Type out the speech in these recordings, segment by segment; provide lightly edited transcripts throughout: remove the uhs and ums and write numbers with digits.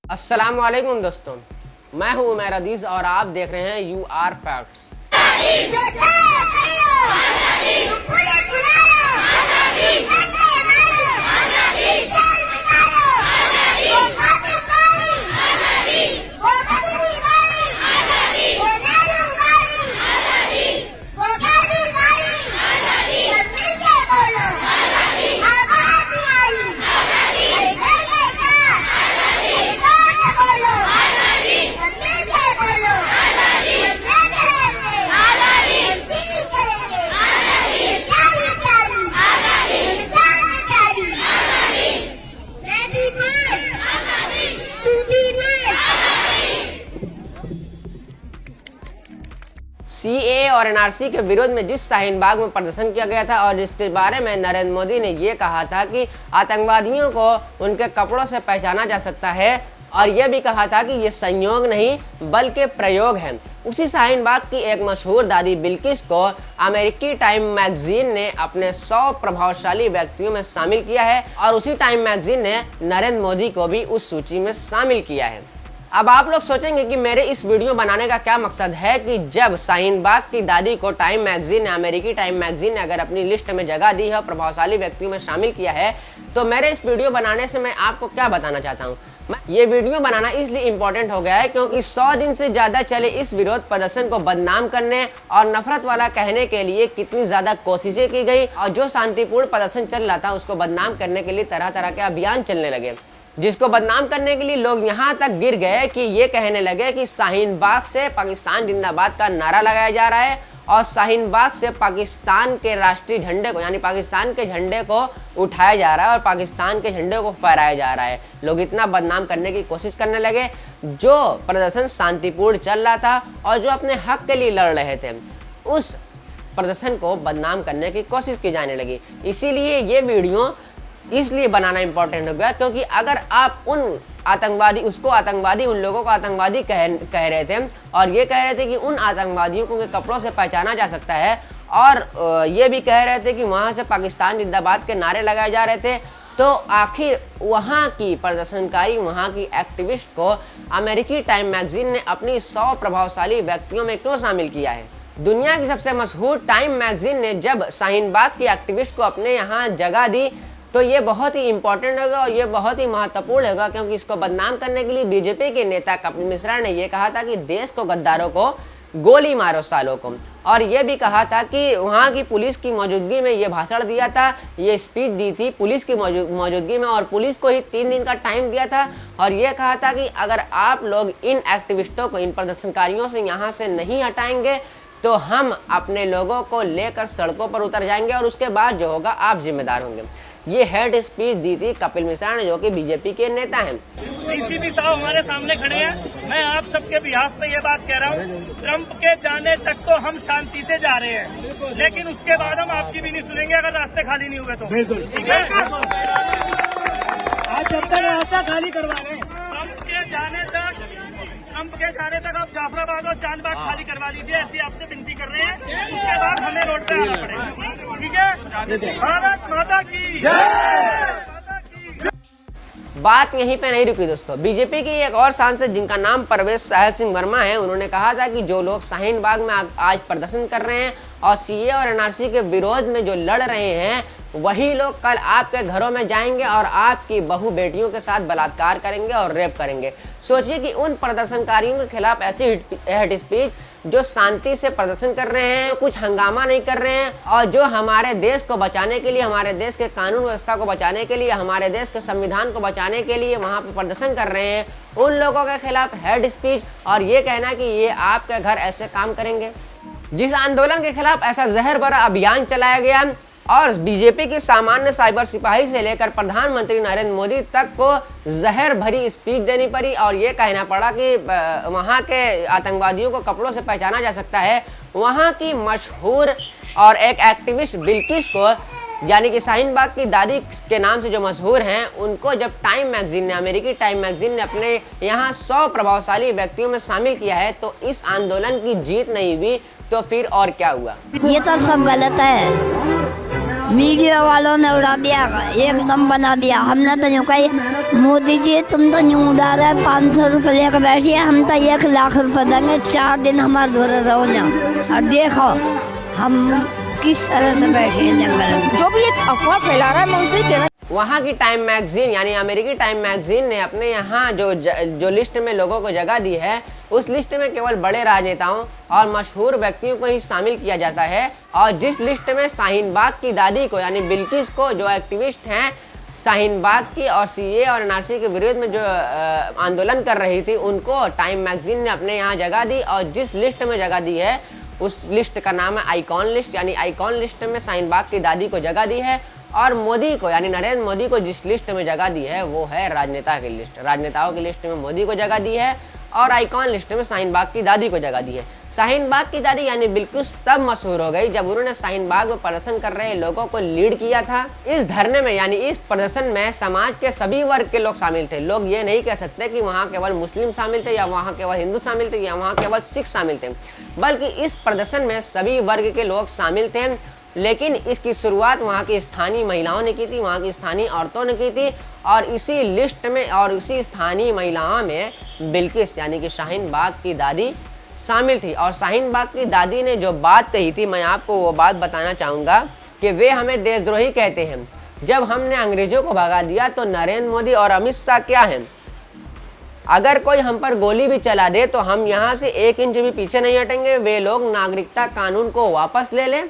अस्सलाम वालेकुम दोस्तों, मैं हूं उमैर अदीज और आप देख रहे हैं यू आर फैक्ट्स। सीएए और एनआरसी के विरोध में जिस शाहीन बाग में प्रदर्शन किया गया था और जिसके बारे में नरेंद्र मोदी ने ये कहा था कि आतंकवादियों को उनके कपड़ों से पहचाना जा सकता है और यह भी कहा था कि ये संयोग नहीं बल्कि प्रयोग है, उसी शाहीन बाग की एक मशहूर दादी बिल्किस को अमेरिकी टाइम मैगजीन ने अपने 100 प्रभावशाली व्यक्तियों में शामिल किया है और उसी टाइम मैगजीन ने नरेंद्र मोदी को भी उस सूची में शामिल किया है। अब आप लोग सोचेंगे कि मेरे इस वीडियो बनाने का क्या मकसद है कि जब शाहीन बाग की दादी को टाइम मैगजीन ने, अमेरिकी टाइम मैगजीन ने अगर अपनी लिस्ट में जगह दी है और प्रभावशाली व्यक्तियों में शामिल किया है, तो मेरे इस वीडियो बनाने से मैं आपको क्या बताना चाहता हूँ। ये वीडियो बनाना इसलिए इम्पोर्टेंट हो गया है क्योंकि 100 दिन से ज़्यादा चले इस विरोध प्रदर्शन को बदनाम करने और नफरत वाला कहने के लिए कितनी ज़्यादा कोशिशें की गई और जो शांतिपूर्ण प्रदर्शन चल रहा था उसको बदनाम करने के लिए तरह तरह के अभियान चलने लगे, जिसको बदनाम करने के लिए लोग यहाँ तक गिर गए कि ये कहने लगे कि शाहीन बाग से पाकिस्तान जिंदाबाद का नारा लगाया जा रहा है और शाहीन बाग से पाकिस्तान के राष्ट्रीय झंडे को, यानी पाकिस्तान के झंडे को उठाया जा रहा है और पाकिस्तान के झंडे को फहराया जा रहा है। लोग इतना बदनाम करने की कोशिश करने लगे। जो प्रदर्शन शांतिपूर्ण चल रहा था और जो अपने हक के लिए लड़ रहे थे, उस प्रदर्शन को बदनाम करने की कोशिश की जाने लगी। इसीलिए ये वीडियो इसलिए बनाना इम्पोर्टेंट हो गया क्योंकि अगर आप उन आतंकवादी, उन लोगों को आतंकवादी कह रहे थे और ये कह रहे थे कि उन आतंकवादियों को कपड़ों से पहचाना जा सकता है और ये भी कह रहे थे कि वहाँ से पाकिस्तान जिंदाबाद के नारे लगाए जा रहे थे, तो आखिर वहाँ की प्रदर्शनकारी, वहाँ की एक्टिविस्ट को अमेरिकी टाइम मैगजीन ने अपनी 100 प्रभावशाली व्यक्तियों में क्यों शामिल किया है। दुनिया की सबसे मशहूर टाइम मैगजीन ने जब शाहीन बाग की एक्टिविस्ट को अपने यहाँ जगह दी तो ये बहुत ही इंपॉर्टेंट होगा और ये बहुत ही महत्वपूर्ण होगा क्योंकि इसको बदनाम करने के लिए बीजेपी के नेता कपिल मिश्रा ने ये कहा था कि देश को गद्दारों को गोली मारो सालों को, और ये भी कहा था कि वहाँ की पुलिस की मौजूदगी में ये भाषण दिया था, ये स्पीच दी थी पुलिस की मौजूदगी में और पुलिस को ही 3 दिन का टाइम दिया था और ये कहा था कि अगर आप लोग इन एक्टिविस्टों को, इन प्रदर्शनकारियों से यहाँ से नहीं हटाएंगे तो हम अपने लोगों को लेकर सड़कों पर उतर जाएंगे और उसके बाद जो होगा आप जिम्मेदार होंगे। ये हेड स्पीच दी थी कपिल मिश्रा ने, जो कि बीजेपी के नेता हैं। सीसीपी साहब हमारे सामने खड़े हैं। मैं आप सबके बिहाफ पे ये बात कह रहा हूँ, ट्रंप के जाने तक तो हम शांति से जा रहे हैं, लेकिन उसके बाद हम आपकी भी नहीं सुनेंगे अगर रास्ते खाली नहीं हुए तो। ठीक है, आज जब तक रास्ता खाली करवा रहे हैं, ट्रंप के जाने तक आप जाफराबाद और चांदबाग खाली करवा दीजिए, ऐसी आपसे विनती कर रहे हैं। उसके बाद हमें रोड पे आना पड़ेगा। ठीक है, भारत माता की जय। बात यहीं पे नहीं रुकी दोस्तों। बीजेपी की एक और सांसद जिनका नाम परवेश साहिब सिंह वर्मा है, उन्होंने कहा था कि जो लोग शाहीन बाग में आज प्रदर्शन कर रहे हैं और सीए और एनआरसी के विरोध में जो लड़ रहे हैं, वही लोग कल आपके घरों में जाएंगे और आपकी बहू बेटियों के साथ बलात्कार करेंगे और रेप करेंगे। सोचिए कि उन प्रदर्शनकारियों के खिलाफ ऐसी हेड स्पीच जो शांति से प्रदर्शन कर रहे हैं, कुछ हंगामा नहीं कर रहे हैं और जो हमारे देश को बचाने के लिए, हमारे देश के कानून व्यवस्था को बचाने के लिए, हमारे देश के संविधान को बचाने के लिए वहाँ पे प्रदर्शन कर रहे हैं, उन लोगों के खिलाफ हेड स्पीच और ये कहना कि ये आपके घर ऐसे काम करेंगे। जिस आंदोलन के खिलाफ ऐसा जहर भरा अभियान चलाया गया और बीजेपी की सामान्य साइबर सिपाही से लेकर प्रधानमंत्री नरेंद्र मोदी तक को जहर भरी स्पीच देनी पड़ी और ये कहना पड़ा कि वहाँ के आतंकवादियों को कपड़ों से पहचाना जा सकता है। वहाँ की मशहूर और एक एक्टिविस्ट बिल्किस को, यानी कि शाहीन बाग की दादी के नाम से जो मशहूर हैं, उनको जब टाइम मैगजीन ने, अमेरिकी टाइम मैगजीन ने अपने यहाँ 100 प्रभावशाली व्यक्तियों में शामिल किया है, तो इस आंदोलन की जीत नहीं हुई तो फिर और क्या हुआ। ये तो सब गलत है। मीडिया वालों ने उड़ा दिया, एकदम बना दिया। हमने तो यूँ कही, मोदी जी तुम तो यूँ उड़ा रहे, 500 रुपये लेकर बैठिए, हम तो 1 लाख रुपये देंगे, 4 दिन हमारे धोरे रहो जाओ। अब देखो हम किस तरह से बैठे हैं जंगल में। जो भी एक अफवाह फैला रहा है, मैं उनसे कहना। वहाँ की टाइम मैगजीन यानी अमेरिकी टाइम मैगजीन ने अपने यहाँ जो लिस्ट में लोगों को जगह दी है, उस लिस्ट में केवल बड़े राजनेताओं और मशहूर व्यक्तियों को ही शामिल किया जाता है। और जिस लिस्ट में शाहीन बाग की दादी को यानी बिल्किस को, जो एक्टिविस्ट हैं शाहीन बाग की और सीए और एनआरसी के विरोध में जो आंदोलन कर रही थी, उनको टाइम मैगजीन ने अपने यहाँ जगह दी। और जिस लिस्ट में जगह दी है उस लिस्ट का नाम है आइकॉन लिस्ट, यानी आइकॉन लिस्ट में शाहीन बाग की दादी को जगह दी है। और मोदी को यानी नरेंद्र मोदी को जिस लिस्ट में जगह दी है वो है राजनेता की लिस्ट। राजनेताओं की लिस्ट में मोदी को जगह दी है और आइकॉन लिस्ट में शाहीन बाग की दादी को जगह दी है। शाहीन बाग की दादी यानी बिल्किस तब मशहूर हो गई जब उन्होंने शाहीन बाग में प्रदर्शन कर रहे लोगों को लीड किया था। इस धरने में यानी इस प्रदर्शन में समाज के सभी वर्ग के लोग शामिल थे। लोग ये नहीं कह सकते कि वहाँ केवल मुस्लिम शामिल थे या वहाँ केवल हिंदू शामिल थे या वहाँ केवल सिख शामिल थे, बल्कि इस प्रदर्शन में सभी वर्ग के लोग शामिल थे। लेकिन इसकी शुरुआत वहाँ की स्थानीय महिलाओं ने की थी, वहाँ की स्थानीय औरतों ने की थी। और इसी लिस्ट में और इसी स्थानीय महिलाओं में बिल्किस यानी कि शाहीन बाग की दादी शामिल थी। और शाहीन बाग की दादी ने जो बात कही थी, मैं आपको वो बात बताना चाहूँगा कि वे हमें देशद्रोही कहते हैं। जब हमने अंग्रेजों को भगा दिया तो नरेंद्र मोदी और अमित शाह क्या हैं? अगर कोई हम पर गोली भी चला दे तो हम यहाँ से 1 इंच भी पीछे नहीं हटेंगे। वे लोग नागरिकता कानून को वापस ले लें,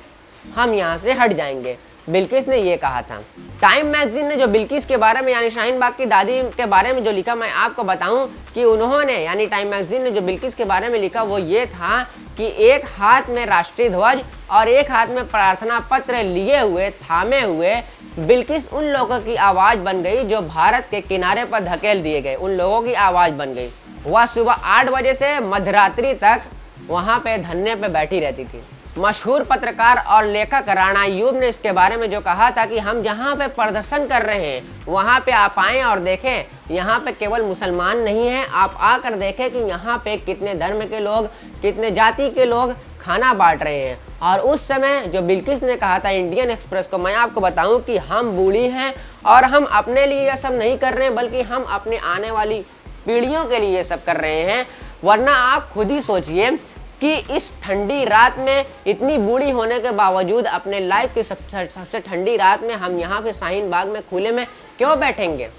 हम यहाँ से हट जाएंगे। बिल्किस ने ये कहा था। टाइम मैगजीन ने जो बिल्किस के बारे में यानी शाहीन बाग की दादी के बारे में जो लिखा, मैं आपको बताऊं कि उन्होंने यानी टाइम मैगजीन ने जो बिल्किस के बारे में लिखा वो ये था कि एक हाथ में राष्ट्रीय ध्वज और एक हाथ में प्रार्थना पत्र लिए हुए थामे हुए बिल्किस उन लोगों की आवाज़ बन गई जो भारत के किनारे पर धकेल दिए गए। उन लोगों की आवाज़ बन गई। वह सुबह 8 बजे से मध्यरात्रि तक वहाँ पे धरने पे बैठी रहती थी। मशहूर पत्रकार और लेखक राणा अय्यूब ने इसके बारे में जो कहा था कि हम जहाँ पे प्रदर्शन कर रहे हैं वहाँ पे आप आएँ और देखें, यहाँ पे केवल मुसलमान नहीं हैं, आप आकर देखें कि यहाँ पे कितने धर्म के लोग, कितने जाति के लोग खाना बांट रहे हैं। और उस समय जो बिल्किस ने कहा था इंडियन एक्सप्रेस को, मैं आपको बताऊं कि हम बूढ़ी हैं और हम अपने लिए यह सब नहीं कर रहे हैं, बल्कि हम अपने आने वाली पीढ़ियों के लिए ये सब कर रहे हैं। वरना आप खुद ही सोचिए कि इस ठंडी रात में, इतनी बूढ़ी होने के बावजूद, अपने लाइफ की सबसे ठंडी रात में हम यहाँ पे शाहीन बाग में खुले में क्यों बैठेंगे?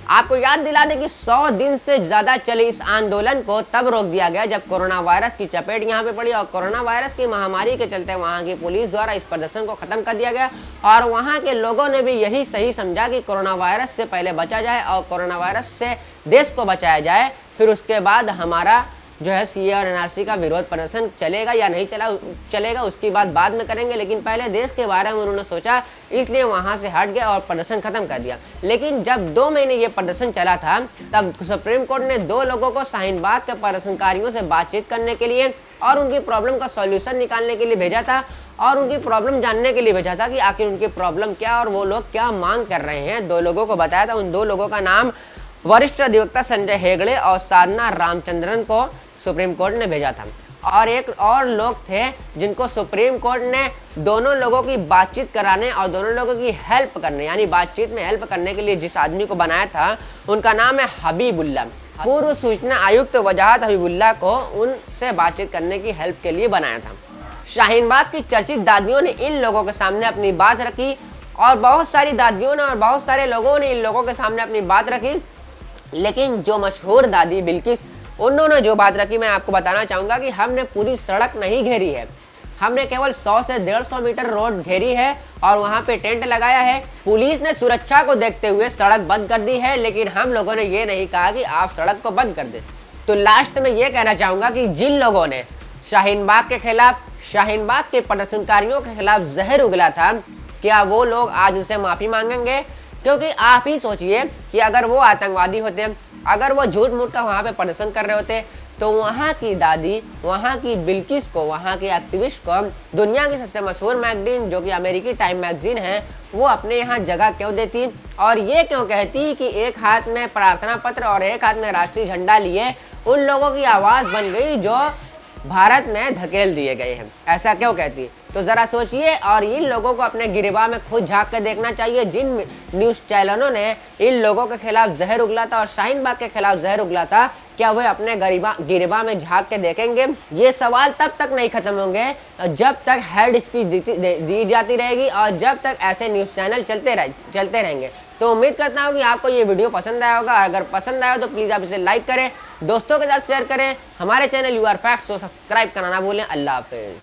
आपको याद दिला दें कि 100 दिन से ज़्यादा चले इस आंदोलन को तब रोक दिया गया जब कोरोना वायरस की चपेट यहाँ पे पड़ी। और कोरोना वायरस की महामारी के चलते वहाँ की पुलिस द्वारा इस प्रदर्शन को ख़त्म कर दिया गया। और वहाँ के लोगों ने भी यही सही समझा कि कोरोना वायरस से पहले बचा जाए और कोरोना वायरस से देश को बचाया जाए, फिर उसके बाद हमारा जो है सीए और एनआरसी का विरोध प्रदर्शन चलेगा या नहीं चलेगा उसकी बात बाद में करेंगे। लेकिन पहले देश के बारे में उन्होंने सोचा, इसलिए वहाँ से हट गए और प्रदर्शन खत्म कर दिया। लेकिन जब 2 महीने ये प्रदर्शन चला था तब सुप्रीम कोर्ट ने 2 लोगों को शाहीन बाग के प्रदर्शनकारियों से बातचीत करने के लिए और उनकी प्रॉब्लम का सॉल्यूशन निकालने के लिए भेजा था और उनकी प्रॉब्लम जानने के लिए भेजा था कि आखिर उनकी प्रॉब्लम क्या और वो लोग क्या मांग कर रहे हैं। 2 लोगों को बताया था। उन 2 लोगों का नाम वरिष्ठ अधिवक्ता संजय हेगड़े और साधना रामचंद्रन को सुप्रीम कोर्ट ने भेजा था। और एक और लोग थे जिनको सुप्रीम कोर्ट ने दोनों लोगों की बातचीत कराने और दोनों लोगों की हेल्प करने यानी बातचीत में हेल्प करने के लिए जिस आदमी को बनाया था, उनका नाम है हबीबुल्ला। पूर्व सूचना आयुक्त वजाहत हबीबुल्ला को उनसे बातचीत करने की हेल्प के लिए बनाया था। शाहीन बाग की चर्चित दादियों ने इन लोगों के सामने अपनी बात रखी और बहुत सारी दादियों ने और बहुत सारे लोगों ने इन लोगों के सामने अपनी बात रखी। लेकिन जो मशहूर दादी बिल्किस, उन्होंने जो बात रखी मैं आपको बताना चाहूँगा कि हमने पूरी सड़क नहीं घेरी है, हमने केवल 100 से 150 मीटर रोड घेरी है और वहाँ पे टेंट लगाया है। पुलिस ने सुरक्षा को देखते हुए सड़क बंद कर दी है, लेकिन हम लोगों ने ये नहीं कहा कि आप सड़क को बंद कर दें। तो लास्ट में ये कहना चाहूँगा कि जिन लोगों ने शाहीन बाग के खिलाफ, शाहीन बाग के प्रदर्शनकारियों के खिलाफ जहर उगला था, क्या वो लोग आज उनसे माफ़ी मांगेंगे? क्योंकि आप ही सोचिए कि अगर वो आतंकवादी होते, अगर वो झूठ मूठ का वहाँ पे प्रदर्शन कर रहे होते, तो वहाँ की दादी, वहाँ की बिल्किस को, वहाँ के एक्टिविस्ट को दुनिया की सबसे मशहूर मैगजीन जो कि अमेरिकी टाइम मैगजीन है, वो अपने यहाँ जगह क्यों देती और ये क्यों कहती कि एक हाथ में प्रार्थना पत्र और एक हाथ में राष्ट्रीय झंडा लिए उन लोगों की आवाज़ बन गई जो भारत में धकेल दिए गए हैं। ऐसा क्यों कहती है? तो ज़रा सोचिए और इन लोगों को अपने गिरबा में खुद झांक कर देखना चाहिए। जिन न्यूज़ चैनलों ने इन लोगों के खिलाफ जहर उगला था और शाहीन बाग के खिलाफ जहर उगला था, क्या वह अपने गिरबा में झांक के देखेंगे? ये सवाल तब तक नहीं खत्म होंगे जब तक हेड स्पीच दी जाती रहेगी और जब तक ऐसे न्यूज़ चैनल चलते रहेंगे। तो उम्मीद करता हूँ कि आपको ये वीडियो पसंद आया होगा। अगर पसंद आया तो प्लीज़ आप इसे लाइक करें, दोस्तों के साथ शेयर करें। हमारे चैनल UR फैक्ट्स को सब्सक्राइब करना ना भूलें। अल्लाह हाफिज़।